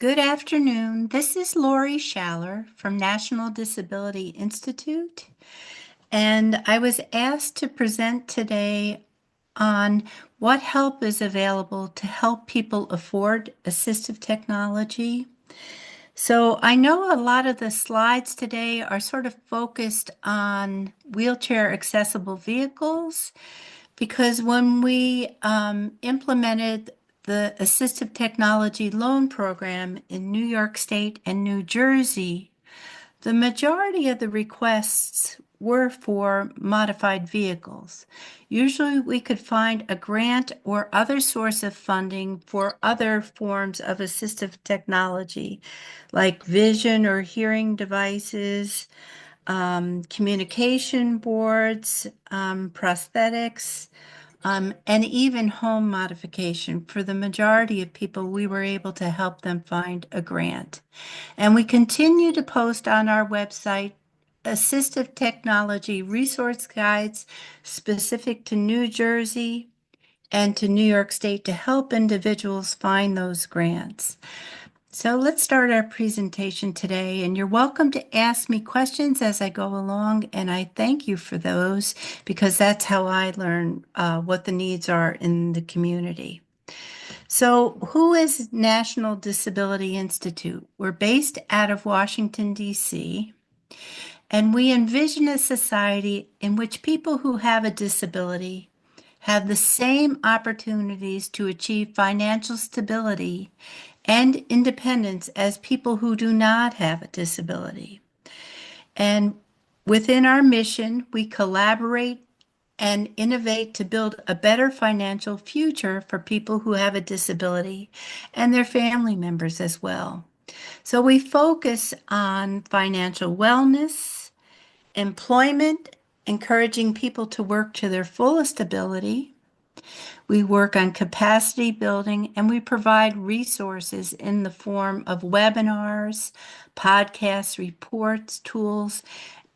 Good afternoon. This is Lori Schaller from National Disability Institute, and I was asked to present today on what help is available to help people afford assistive technology. So I know a lot of the slides today are sort of focused on wheelchair accessible vehicles because when we implemented the Assistive Technology Loan Program in New York State and New Jersey, the majority of the requests were for modified vehicles. Usually we could find a grant or other source of funding for other forms of assistive technology, like vision or hearing devices, communication boards, prosthetics, and even home modification. For the majority of people, we were able to help them find a grant. And we continue to post on our website assistive technology resource guides specific to New Jersey and to New York State to help individuals find those grants. So let's start our presentation today, and you're welcome to ask me questions as I go along, and I thank you for those because that's how I learn what the needs are in the community. So who is National Disability Institute? We're based out of Washington, D.C., and we envision a society in which people who have a disability have the same opportunities to achieve financial stability and independence as people who do not have a disability. And within our mission, we collaborate and innovate to build a better financial future for people who have a disability and their family members as well. So we focus on financial wellness, employment, encouraging people to work to their fullest ability. We work on capacity building and we provide resources in the form of webinars, podcasts, reports, tools,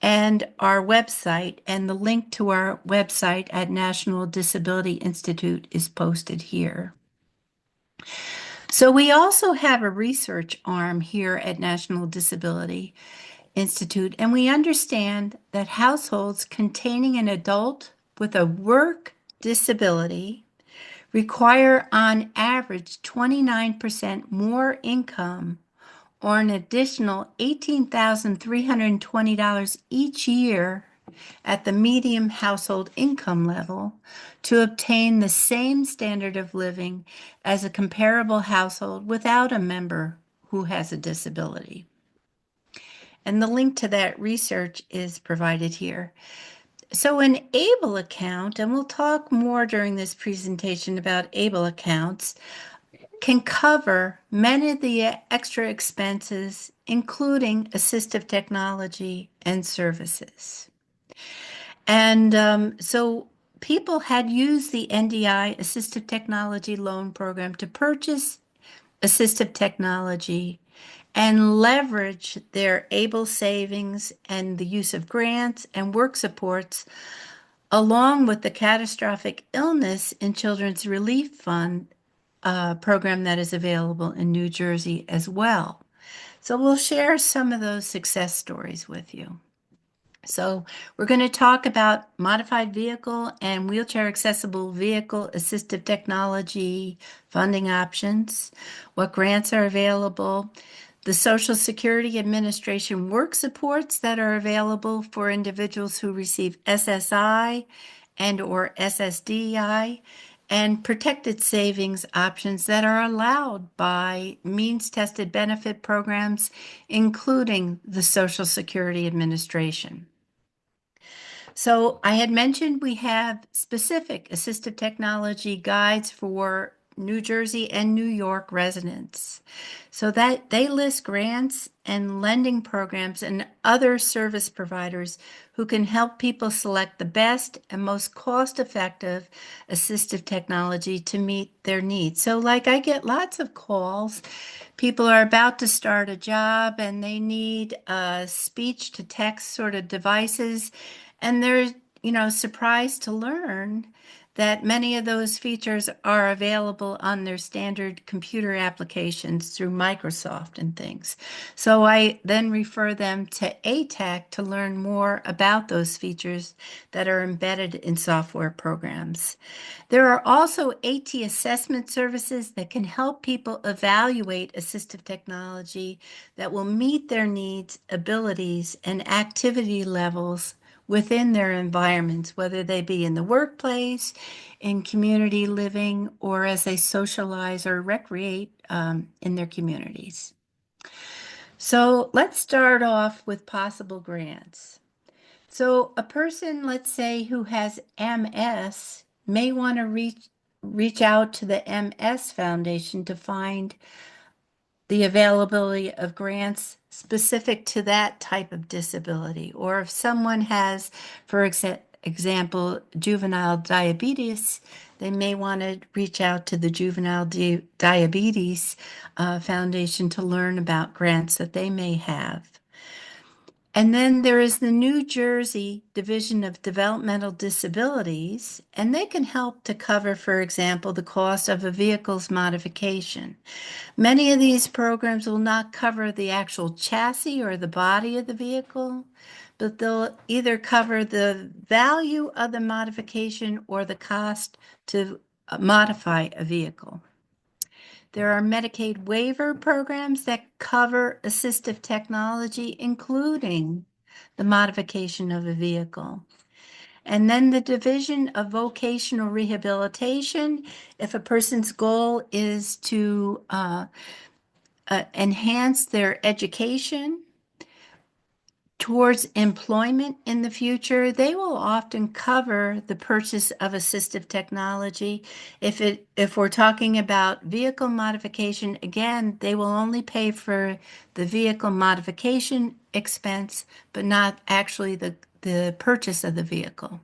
and our website. And the link to our website at National Disability Institute is posted here. So we also have a research arm here at National Disability Institute, and we understand that households containing an adult with a work disability require on average 29% more income or an additional $18,320 each year at the median household income level to obtain the same standard of living as a comparable household without a member who has a disability. And the link to that research is provided here. So an ABLE account, and we'll talk more during this presentation about ABLE accounts, can cover many of the extra expenses, including assistive technology and services. And so people had used the NDI Assistive Technology Loan Program to purchase assistive technology and leverage their ABLE savings and the use of grants and work supports, along with the Catastrophic Illness in Children's Relief Fund program that is available in New Jersey as well. So we'll share some of those success stories with you. So we're going to talk about modified vehicle and wheelchair accessible vehicle assistive technology funding options, what grants are available, the Social Security Administration work supports that are available for individuals who receive SSI and or SSDI, and protected savings options that are allowed by means-tested benefit programs, including the Social Security Administration. So I had mentioned we have specific assistive technology guides for New Jersey and New York residents, so that they list grants and lending programs and other service providers who can help people select the best and most cost-effective assistive technology to meet their needs. So like I get lots of calls. People are about to start a job and they need speech to text sort of devices, and they're surprised to learn that many of those features are available on their standard computer applications through Microsoft and things. So I then refer them to ATAC to learn more about those features that are embedded in software programs. There are also AT assessment services that can help people evaluate assistive technology that will meet their needs, abilities, and activity levels within their environments, whether they be in the workplace, in community living, or as they socialize or recreate in their communities. So let's start off with possible grants. So a person, let's say, who has MS may want to reach out to the MS Foundation to find the availability of grants specific to that type of disability. Or if someone has, for example, juvenile diabetes, they may want to reach out to the Juvenile Diabetes Foundation to learn about grants that they may have. And then there is the New Jersey Division of Developmental Disabilities, and they can help to cover, for example, the cost of a vehicle's modification. Many of these programs will not cover the actual chassis or the body of the vehicle, but they'll either cover the value of the modification or the cost to modify a vehicle. There are Medicaid waiver programs that cover assistive technology, including the modification of a vehicle. And then the Division of Vocational Rehabilitation, if a person's goal is to enhance their education towards employment in the future, they will often cover the purchase of assistive technology. If we're talking about vehicle modification, again, they will only pay for the vehicle modification expense, but not actually the purchase of the vehicle.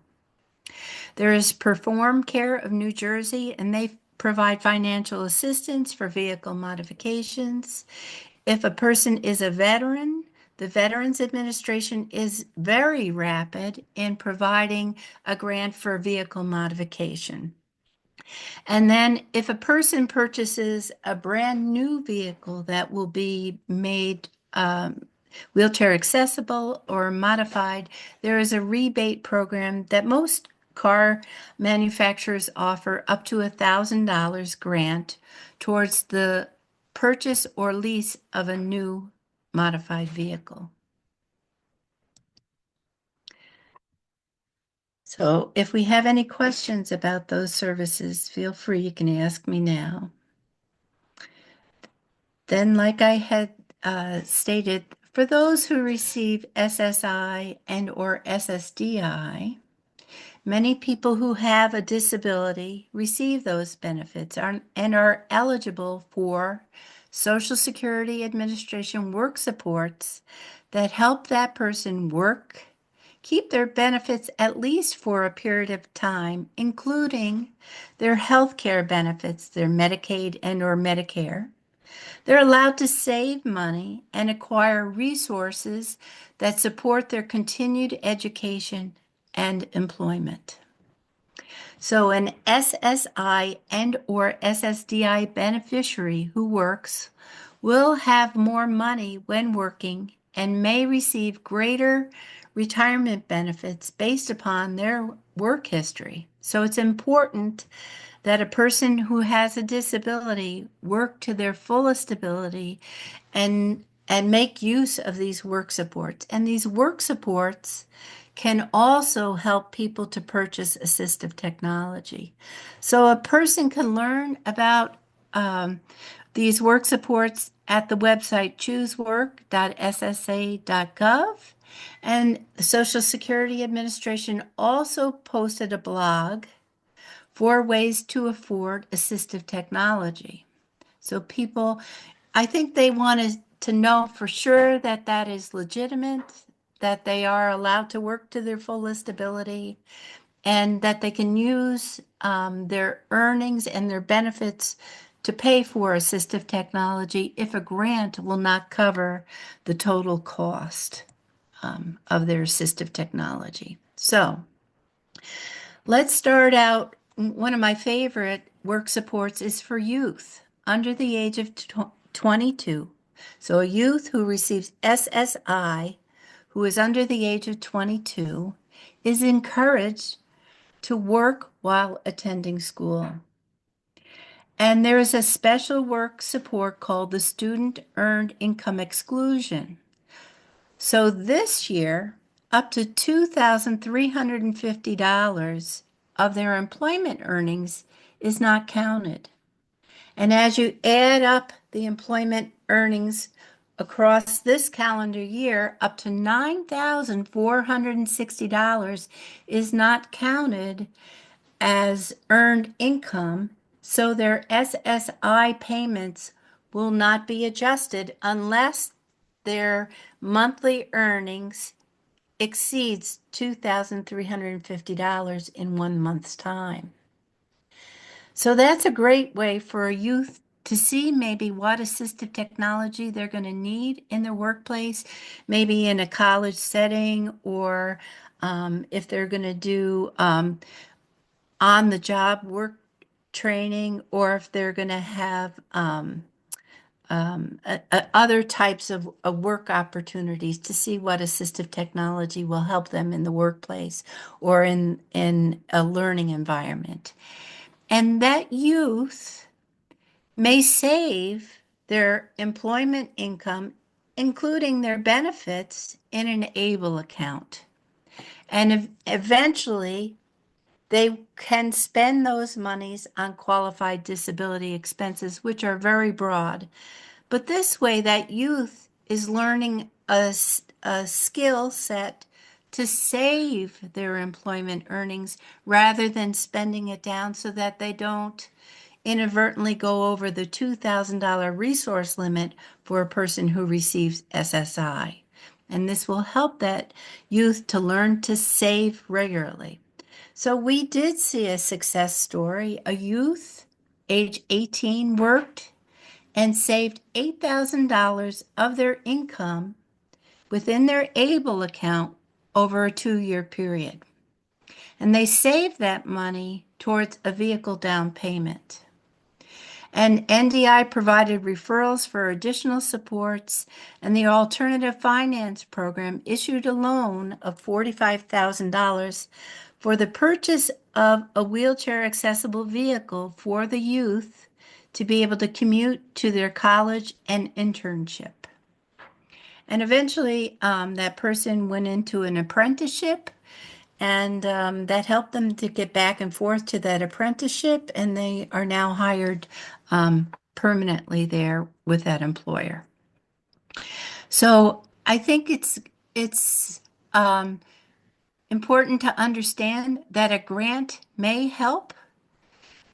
There is Perform Care of New Jersey, and they provide financial assistance for vehicle modifications. If a person is a veteran, the Veterans Administration is very rapid in providing a grant for vehicle modification. And then if a person purchases a brand new vehicle that will be made wheelchair accessible or modified, there is a rebate program that most car manufacturers offer up to $1,000 grant towards the purchase or lease of a new modified vehicle. So if we have any questions about those services, feel free, you can ask me now. Then, like I had stated, for those who receive SSI and or SSDI, many people who have a disability receive those benefits and are eligible for Social Security Administration work supports that help that person work, keep their benefits at least for a period of time, including their health care benefits, their Medicaid and or Medicare. They're allowed to save money and acquire resources that support their continued education and employment. So an SSI and or SSDI beneficiary who works will have more money when working and may receive greater retirement benefits based upon their work history. So it's important that a person who has a disability work to their fullest ability and make use of these work supports. And these work supports can also help people to purchase assistive technology. So a person can learn about these work supports at the website choosework.ssa.gov. And the Social Security Administration also posted a blog, 4 ways to afford assistive technology. So people, I think they wanted to know for sure that that is legitimate, that they are allowed to work to their fullest ability, and that they can use their earnings and their benefits to pay for assistive technology if a grant will not cover the total cost of their assistive technology. So let's start out one of my favorite work supports is for youth under the age of 22. So a youth who receives SSI, who is under the age of 22, is encouraged to work while attending school. And there is a special work support called the Student Earned Income Exclusion. So this year, up to $2,350 of their employment earnings is not counted. And as you add up the employment earnings across this calendar year, up to $9,460 is not counted as earned income, so their SSI payments will not be adjusted unless their monthly earnings exceeds $2,350 in 1 month's time. So that's a great way for a youth to see maybe what assistive technology they're going to need in their workplace, maybe in a college setting, or if they're going to do on-the-job work training, or if they're going to have other types of work opportunities to see what assistive technology will help them in the workplace or in a learning environment. And that youth may save their employment income, including their benefits, in an ABLE account. And eventually, they can spend those monies on qualified disability expenses, which are very broad. But this way, that youth is learning a skill set to save their employment earnings rather than spending it down so that they don't inadvertently go over the $2,000 resource limit for a person who receives SSI. And this will help that youth to learn to save regularly. So we did see a success story. A youth, age 18, worked and saved $8,000 of their income within their ABLE account over a 2-year period. And they saved that money towards a vehicle down payment. And NDI provided referrals for additional supports, and the Alternative Finance Program issued a loan of $45,000 for the purchase of a wheelchair accessible vehicle for the youth to be able to commute to their college and internship. And eventually, that person went into an apprenticeship, and that helped them to get back and forth to that apprenticeship, and they are now hired permanently there with that employer. So I think it's important to understand that a grant may help,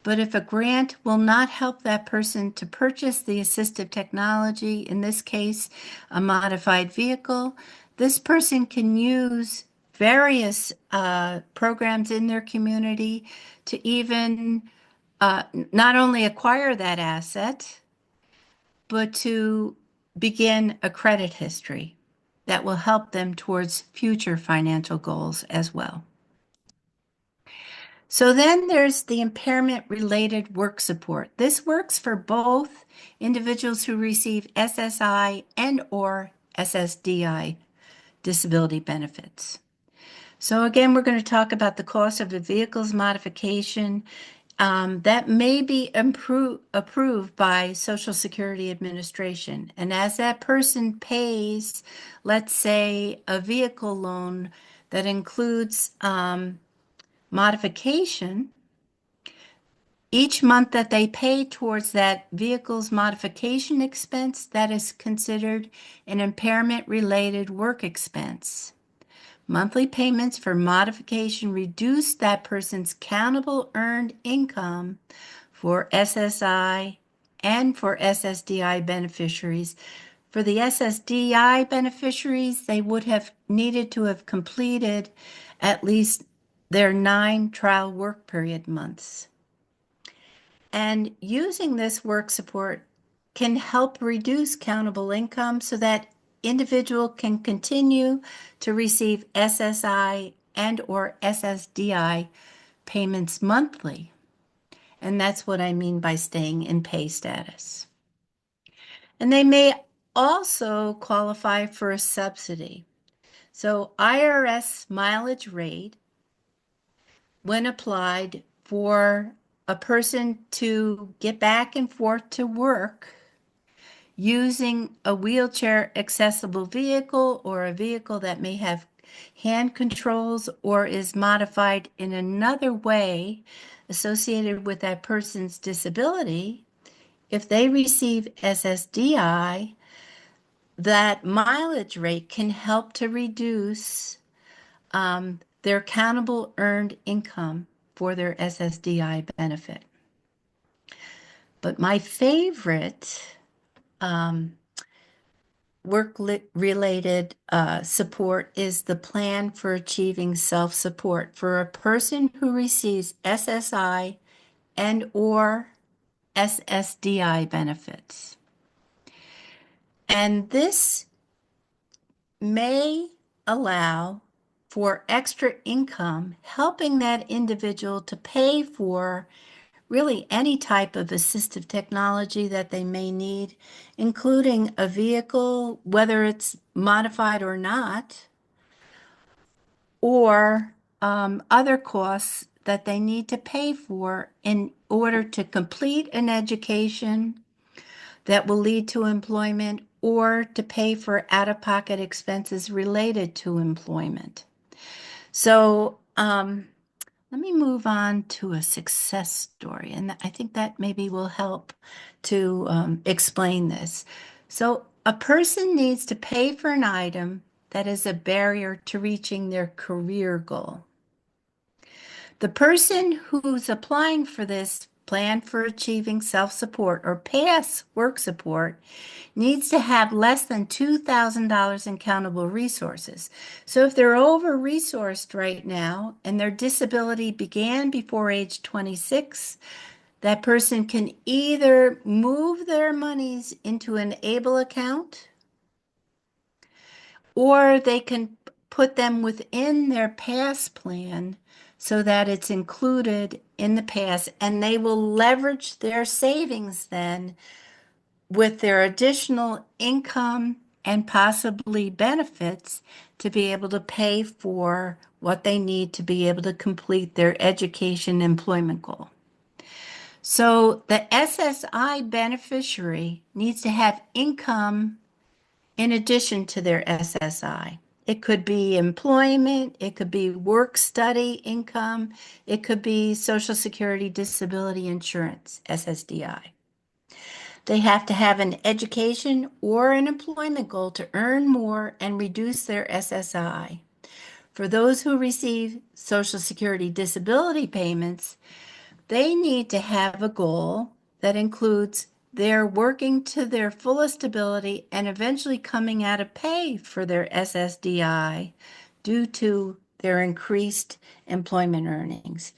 but if a grant will not help that person to purchase the assistive technology, in this case, a modified vehicle, this person can use various programs in their community to even not only acquire that asset, but to begin a credit history that will help them towards future financial goals as well. So then there's the impairment-related work support. This works for both individuals who receive SSI and/or SSDI disability benefits. So again, we're going to talk about the cost of a vehicle's modification that may be approved by Social Security Administration. And as that person pays, let's say, a vehicle loan that includes modification, each month that they pay towards that vehicle's modification expense, that is considered an impairment-related work expense. Monthly payments for modification reduce that person's countable earned income for SSI and for SSDI beneficiaries. For the SSDI beneficiaries, they would have needed to have completed at least their 9 trial work period months. And using this work support can help reduce countable income so that individual can continue to receive SSI and or SSDI payments monthly. And that's what I mean by staying in pay status. And they may also qualify for a subsidy. So IRS mileage rate, when applied for a person to get back and forth to work using a wheelchair accessible vehicle or a vehicle that may have hand controls or is modified in another way associated with that person's disability, if they receive SSDI, that mileage rate can help to reduce their countable earned income for their SSDI benefit. But my favorite work-related support is the Plan for Achieving Self-Support for a person who receives SSI and or SSDI benefits. And this may allow for extra income, helping that individual to pay for really any type of assistive technology that they may need, including a vehicle, whether it's modified or not, or other costs that they need to pay for in order to complete an education that will lead to employment or to pay for out-of-pocket expenses related to employment. So let me move on to a success story, and I think that maybe will help to explain this. So a person needs to pay for an item that is a barrier to reaching their career goal. The person who's applying for this Plan for Achieving Self-Support or PASS work support needs to have less than $2,000 in countable resources. So if they're over-resourced right now and their disability began before age 26, that person can either move their monies into an ABLE account or they can put them within their PASS plan so that it's included in the PASS, and they will leverage their savings then with their additional income and possibly benefits to be able to pay for what they need to be able to complete their education employment goal. So the SSI beneficiary needs to have income in addition to their SSI. It could be employment, it could be work study income, it could be Social Security Disability Insurance, SSDI. They have to have an education or an employment goal to earn more and reduce their SSI. For those who receive Social Security disability payments, they need to have a goal that includes their working to their fullest ability and eventually coming out of pay for their SSDI due to their increased employment earnings.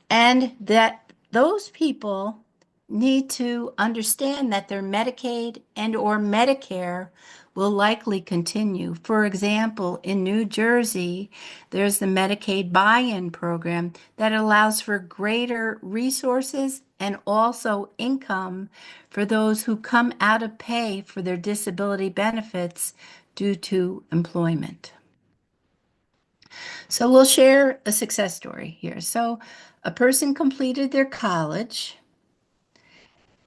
And that those people need to understand that their Medicaid and or Medicare will likely continue. For example, in New Jersey, there's the Medicaid buy-in program that allows for greater resources and also income for those who come out of pay for their disability benefits due to employment. So we'll share a success story here. So a person completed their college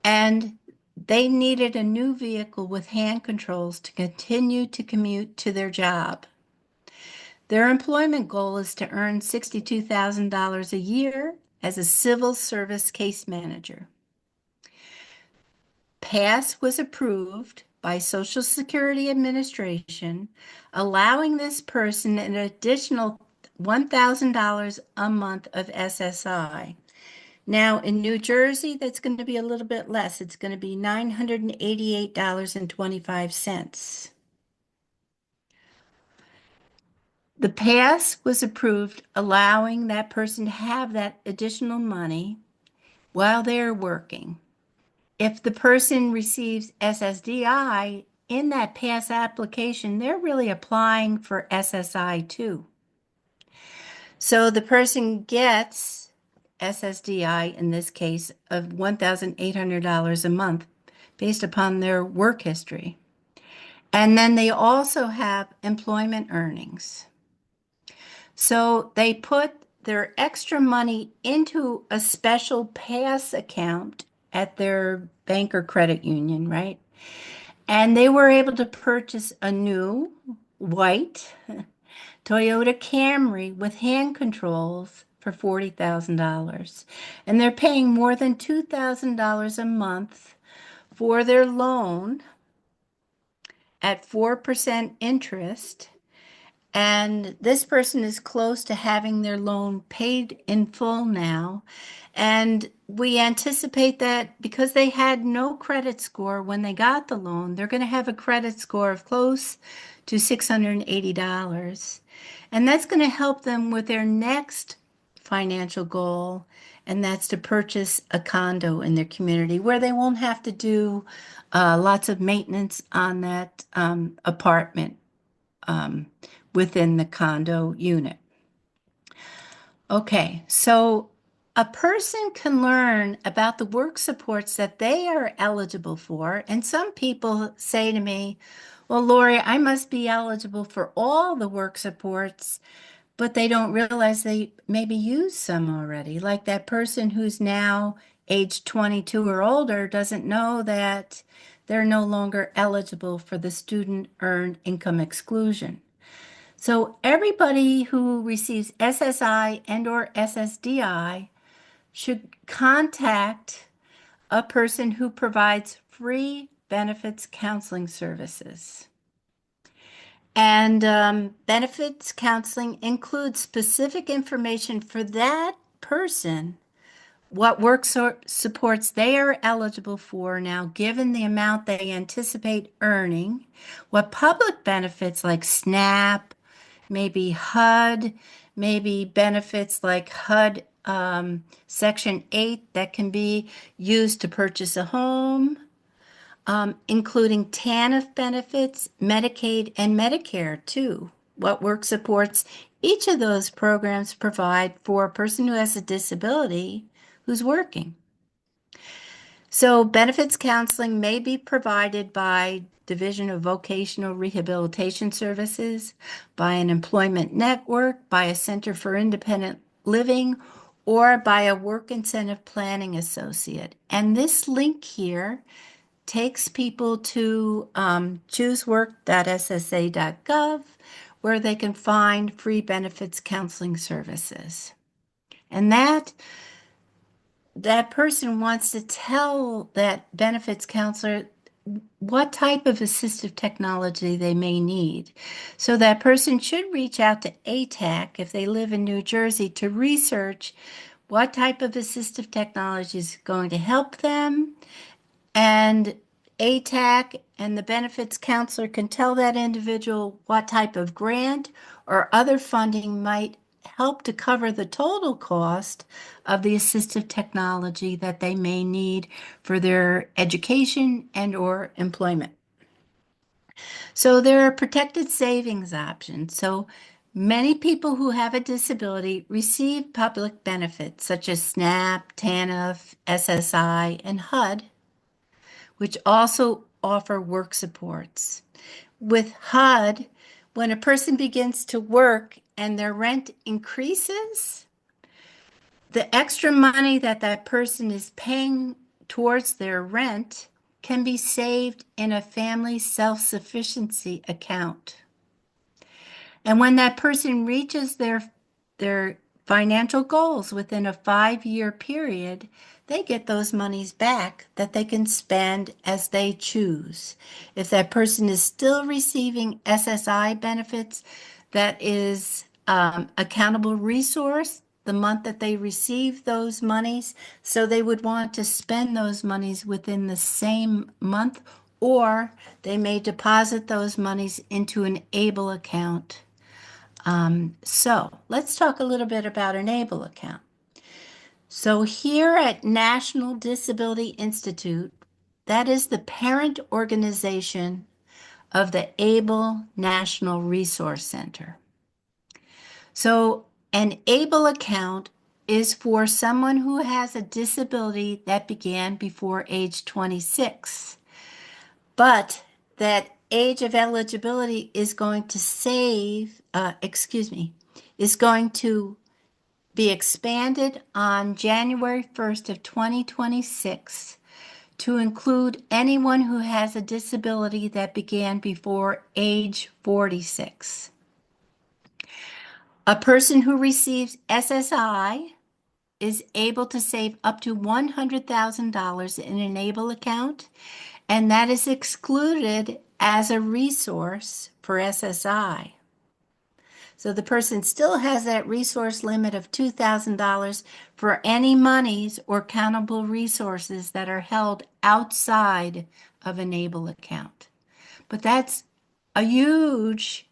and they needed a new vehicle with hand controls to continue to commute to their job. Their employment goal is to earn $62,000 a year as a civil service case manager. PASS was approved by Social Security Administration, allowing this person an additional $1,000 a month of SSI. Now, in New Jersey, that's going to be a little bit less. It's going to be $988.25. The PASS was approved, allowing that person to have that additional money while they're working. If the person receives SSDI in that PASS application, they're really applying for SSI too. So the person gets SSDI, in this case, of $1,800 a month based upon their work history. And then they also have employment earnings. So they put their extra money into a special pass account at their bank or credit union, right? And they were able to purchase a new white Toyota Camry with hand controls for $40,000. And they're paying more than $2,000 a month for their loan at 4% interest. And this person is close to having their loan paid in full now. And we anticipate that because they had no credit score when they got the loan, they're going to have a credit score of close to $680. And that's going to help them with their next financial goal, and that's to purchase a condo in their community where they won't have to do lots of maintenance on that apartment um, within the condo unit. Okay, so a person can learn about the work supports that they are eligible for. And some people say to me, well, Lori, I must be eligible for all the work supports, but they don't realize they maybe use some already. Like that person who's now age 22 or older doesn't know that they're no longer eligible for the student earned income exclusion. So everybody who receives SSI and or SSDI should contact a person who provides free benefits counseling services. And benefits counseling includes specific information for that person, what supports they are eligible for now, given the amount they anticipate earning, what public benefits like SNAP, maybe HUD, maybe benefits like HUD Section 8 that can be used to purchase a home, including TANF benefits, Medicaid, and Medicare too. What work supports each of those programs provide for a person who has a disability who's working. So benefits counseling may be provided by Division of Vocational Rehabilitation Services, by an employment network, by a Center for Independent Living, or by a work incentive planning associate. And this link here takes people to choosework.ssa.gov, where they can find free benefits counseling services. And that person wants to tell that benefits counselor what type of assistive technology they may need. So that person should reach out to ATAC if they live in New Jersey to research what type of assistive technology is going to help them, and ATAC and the benefits counselor can tell that individual what type of grant or other funding might help to cover the total cost of the assistive technology that they may need for their education and or employment. So there are protected savings options. So many people who have a disability receive public benefits such as SNAP, TANF, SSI, and HUD, which also offer work supports. With HUD, when a person begins to work and their rent increases, the extra money that that person is paying towards their rent can be saved in a family self-sufficiency account. And when that person reaches their financial goals within a 5-year period, they get those monies back that they can spend as they choose. If that person is still receiving SSI benefits, that is accountable resource the month that they receive those monies. So they would want to spend those monies within the same month, or they may deposit those monies into an ABLE account. So let's talk a little bit about an ABLE account. So here at National Disability Institute, that is the parent organization of the ABLE National Resource Center. So an ABLE account is for someone who has a disability that began before age 26, but that age of eligibility is going to is going to be expanded on January 1st of 2026 to include anyone who has a disability that began before age 46. A person who receives SSI is able to save up to $100,000 in an ABLE account, and that is excluded as a resource for SSI. So the person still has that resource limit of $2,000 for any monies or countable resources that are held outside of an ABLE account. But that's a huge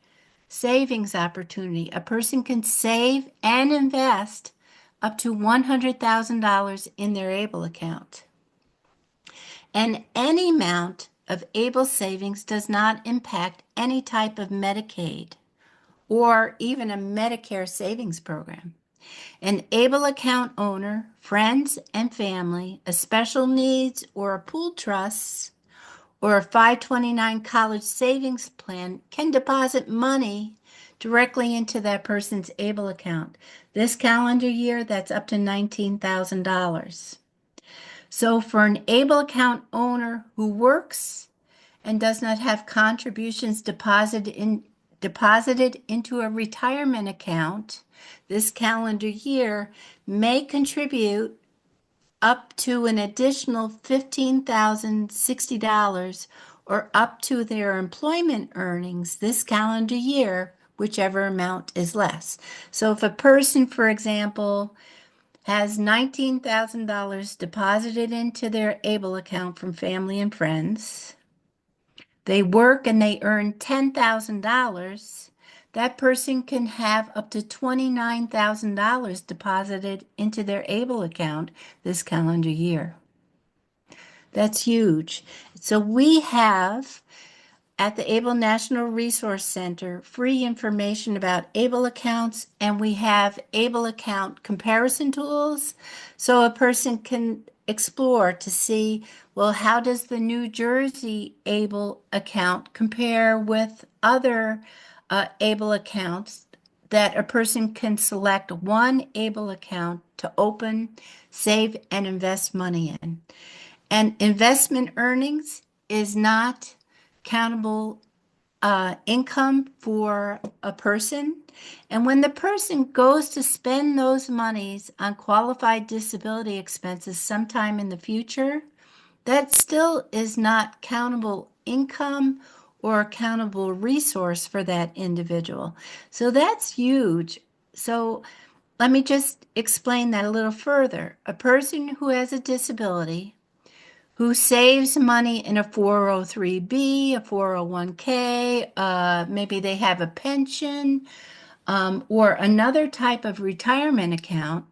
savings opportunity. A person can save and invest up to $100,000 in their ABLE account. And any amount of ABLE savings does not impact any type of Medicaid or even a Medicare savings program. An ABLE account owner, friends and family, a special needs or a pool trust, or a 529 college savings plan can deposit money directly into that person's ABLE account. This calendar year, that's up to $19,000. So for an ABLE account owner who works and does not have contributions deposited into a retirement account, this calendar year may contribute up to an additional $15,060 or up to their employment earnings this calendar year, whichever amount is less. So if a person, for example, has $19,000 deposited into their ABLE account from family and friends, they work and they earn $10,000, that person can have up to $29,000 deposited into their ABLE account this calendar year. That's huge. So we have at the ABLE National Resource Center free information about ABLE accounts, and we have ABLE account comparison tools so a person can explore to see, well, how does the New Jersey ABLE account compare with other ABLE accounts that a person can select one ABLE account to open, save, and invest money in. And investment earnings is not countable income for a person. And when the person goes to spend those monies on qualified disability expenses sometime in the future, that still is not countable income or a countable resource for that individual. So that's huge. So let me just explain that a little further. A person who has a disability who saves money in a 403B, a 401k, maybe they have a pension, or another type of retirement account.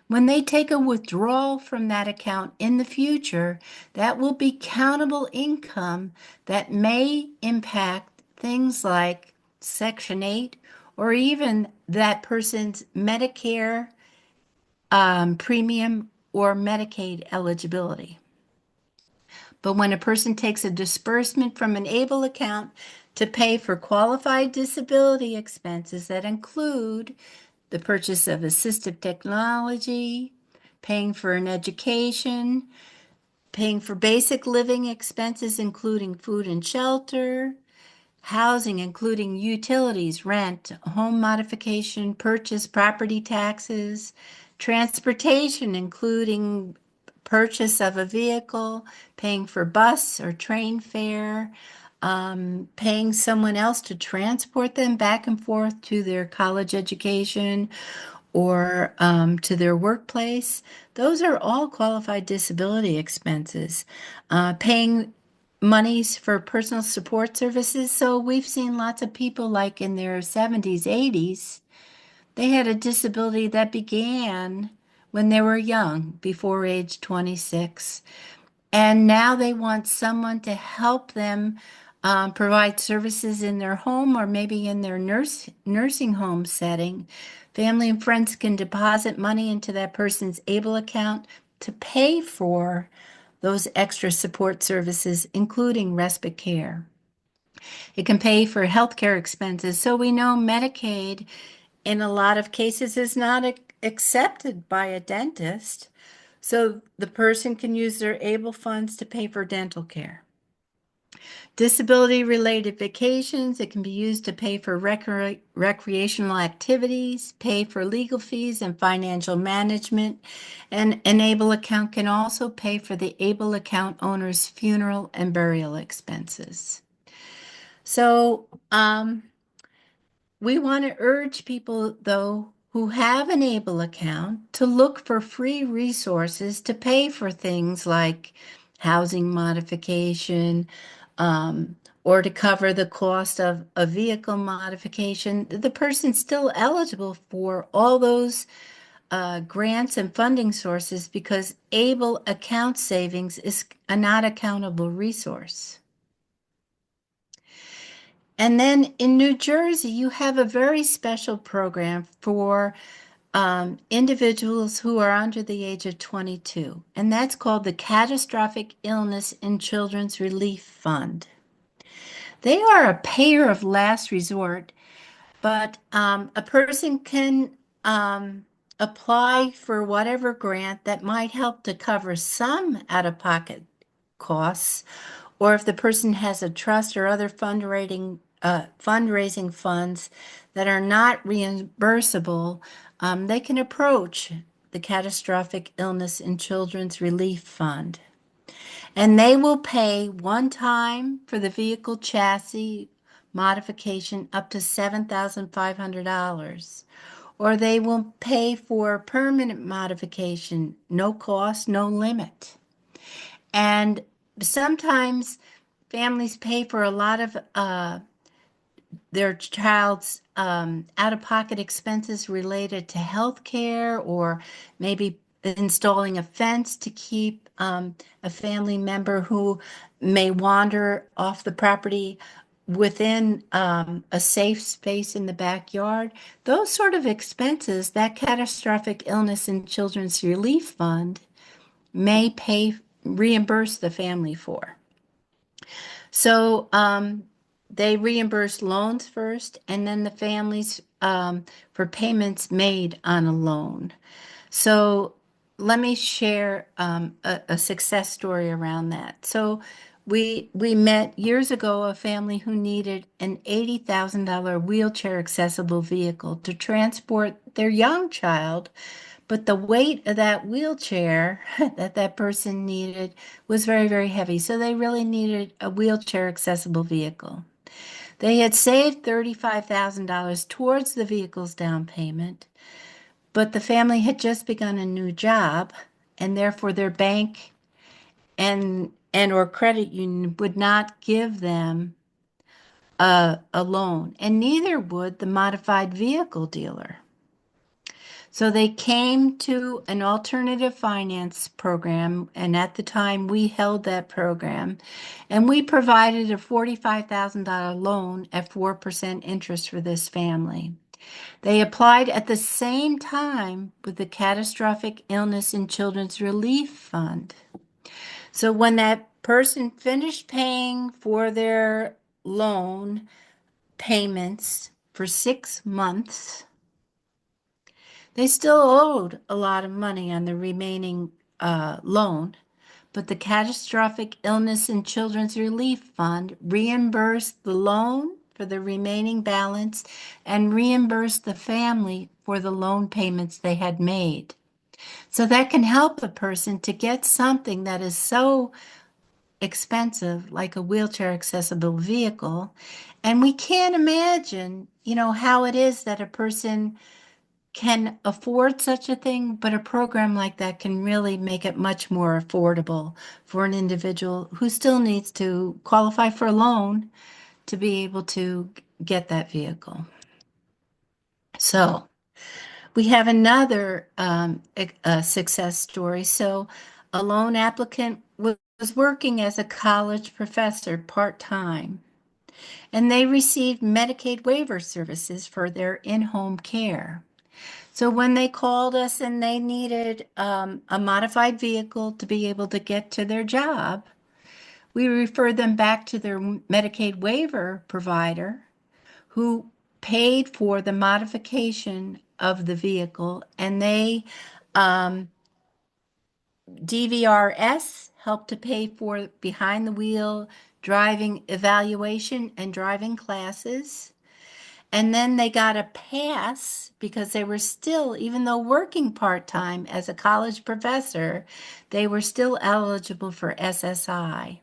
When they take a withdrawal from that account in the future, that will be countable income that may impact things like Section 8 or even that person's Medicare premium or Medicaid eligibility. But when a person takes a disbursement from an ABLE account to pay for qualified disability expenses that include the purchase of assistive technology, paying for an education, paying for basic living expenses, including food and shelter, housing, including utilities, rent, home modification, purchase, property taxes, transportation, including purchase of a vehicle, paying for bus or train fare, paying someone else to transport them back and forth to their college education or to their workplace. Those are all qualified disability expenses. Paying monies for personal support services. So we've seen lots of people like in their 70s, 80s, they had a disability that began when they were young, before age 26. And now they want someone to help them provide services in their home or maybe in their nursing home setting. Family and friends can deposit money into that person's ABLE account to pay for those extra support services, including respite care. It can pay for healthcare expenses. So we know Medicaid, in a lot of cases, is not accepted by a dentist. So the person can use their ABLE funds to pay for dental care. Disability related vacations, it can be used to pay for recreational activities, pay for legal fees and financial management. And an ABLE account can also pay for the ABLE account owner's funeral and burial expenses. So, we want to urge people, though, who have an ABLE account to look for free resources to pay for things like housing modification, or to cover the cost of a vehicle modification. The person's still eligible for all those grants and funding sources because ABLE account savings is a not accountable resource. And then in New Jersey, you have a very special program for individuals who are under the age of 22, and that's called the Catastrophic Illness in Children's Relief Fund. They are a payer of last resort, but a person can apply for whatever grant that might help to cover some out-of-pocket costs, or if the person has a trust or other fundraising funds that are not reimbursable, they can approach the Catastrophic Illness in Children's Relief Fund. And they will pay one time for the vehicle chassis modification up to $7,500. Or they will pay for permanent modification, no cost, no limit. And sometimes families pay for a lot of their child's out-of-pocket expenses related to health care, or maybe installing a fence to keep a family member who may wander off the property within a safe space in the backyard. Those sort of expenses, that Catastrophic Illness and Children's Relief Fund may reimburse the family for. So they reimburse loans first, and then the families for payments made on a loan. So let me share a success story around that. So we met years ago a family who needed an $80,000 wheelchair accessible vehicle to transport their young child, but the weight of that wheelchair that person needed was very, very heavy. So they really needed a wheelchair accessible vehicle. They had saved $35,000 towards the vehicle's down payment, but the family had just begun a new job, and therefore their bank and or credit union would not give them a loan, and neither would the modified vehicle dealer. So they came to an alternative finance program, and at the time we held that program, and we provided a $45,000 loan at 4% interest for this family. They applied at the same time with the Catastrophic Illness and Children's Relief Fund. So when that person finished paying for their loan payments for 6 months, they still owed a lot of money on the remaining loan, but the Catastrophic Illness and Children's Relief Fund reimbursed the loan for the remaining balance and reimbursed the family for the loan payments they had made. So that can help a person to get something that is so expensive, like a wheelchair accessible vehicle. And we can't imagine, how it is that a person can afford such a thing, but a program like that can really make it much more affordable for an individual who still needs to qualify for a loan to be able to get that vehicle. So we have another success story. So a loan applicant was working as a college professor part-time. and they received Medicaid waiver services for their in-home care. So when they called us and they needed a modified vehicle to be able to get to their job, we referred them back to their Medicaid waiver provider who paid for the modification of the vehicle, and they DVRS helped to pay for behind the wheel driving evaluation and driving classes. And then they got a pass because they were still, even though working part time as a college professor, they were still eligible for SSI.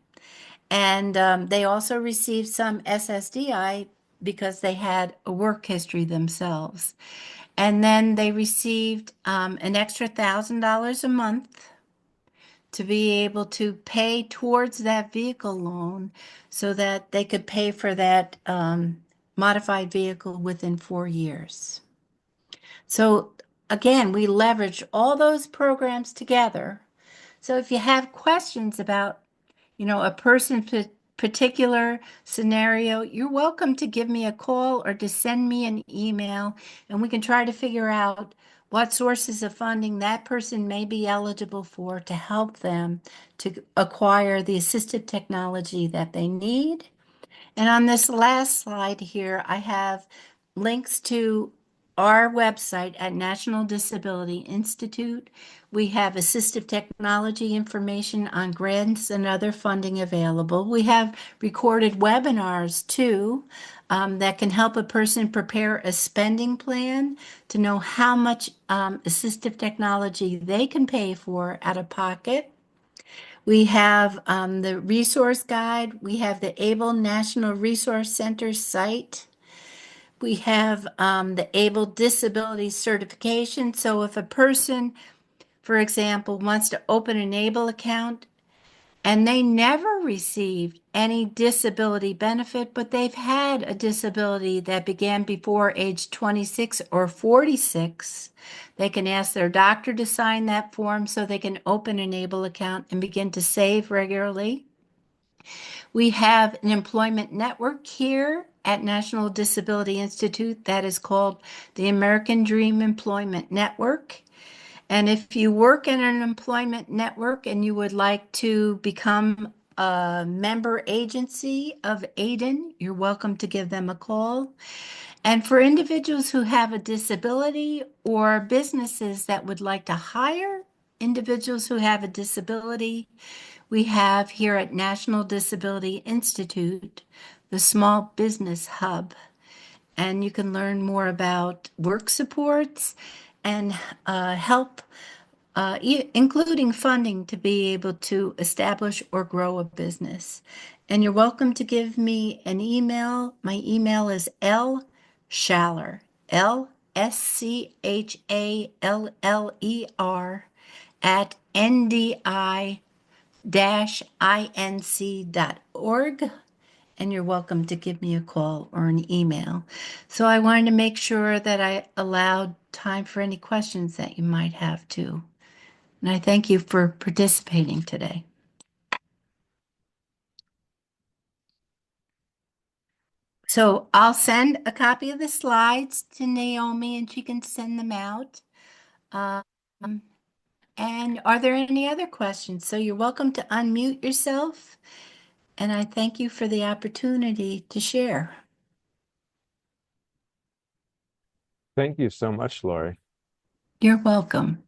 And they also received some SSDI because they had a work history themselves. And then they received an extra $1,000 a month to be able to pay towards that vehicle loan so that they could pay for that modified vehicle within 4 years. So again, we leveraged all those programs together. So if you have questions about, a particular scenario, you're welcome to give me a call or to send me an email, and we can try to figure out what sources of funding that person may be eligible for to help them to acquire the assistive technology that they need. And on this last slide here, I have links to our website at National Disability Institute. We have assistive technology information on grants and other funding available. We have recorded webinars too that can help a person prepare a spending plan to know how much assistive technology they can pay for out of pocket. We have the resource guide. We have the ABLE National Resource Center site. We have the ABLE Disability Certification. So if a person, for example, wants to open an ABLE account and they never received any disability benefit, but they've had a disability that began before age 26 or 46, they can ask their doctor to sign that form so they can open an ABLE account and begin to save regularly. We have an employment network here at National Disability Institute that is called the American Dream Employment Network. And if you work in an employment network and you would like to become a member agency of AIDEN, you're welcome to give them a call. And for individuals who have a disability or businesses that would like to hire individuals who have a disability, we have here at National Disability Institute the Small Business Hub. And you can learn more about work supports and help, including funding to be able to establish or grow a business. And you're welcome to give me an email. My email is lschaller, LSCHALLER at ndi-inc.org, and you're welcome to give me a call or an email. So I wanted to make sure that I allowed time for any questions that you might have too. And I thank you for participating today. So I'll send a copy of the slides to Naomi and she can send them out. Um, and are there any other questions? So you're welcome to unmute yourself. And I thank you for the opportunity to share. Thank you so much, Lori. You're welcome.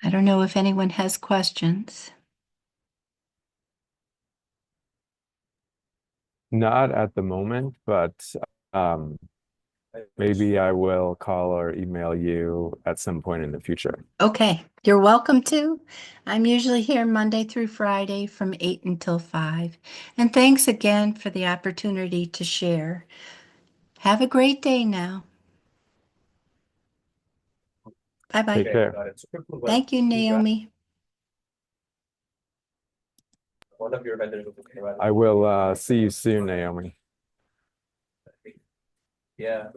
I don't know if anyone has questions. Not at the moment, but um, maybe I will call or email you at some point in the future. Okay, you're welcome to. I'm usually here Monday through Friday from 8 until 5. And thanks again for the opportunity to share. Have a great day now. Bye-bye. Take care. Thank you, Naomi. I will see you soon, Naomi. Yeah.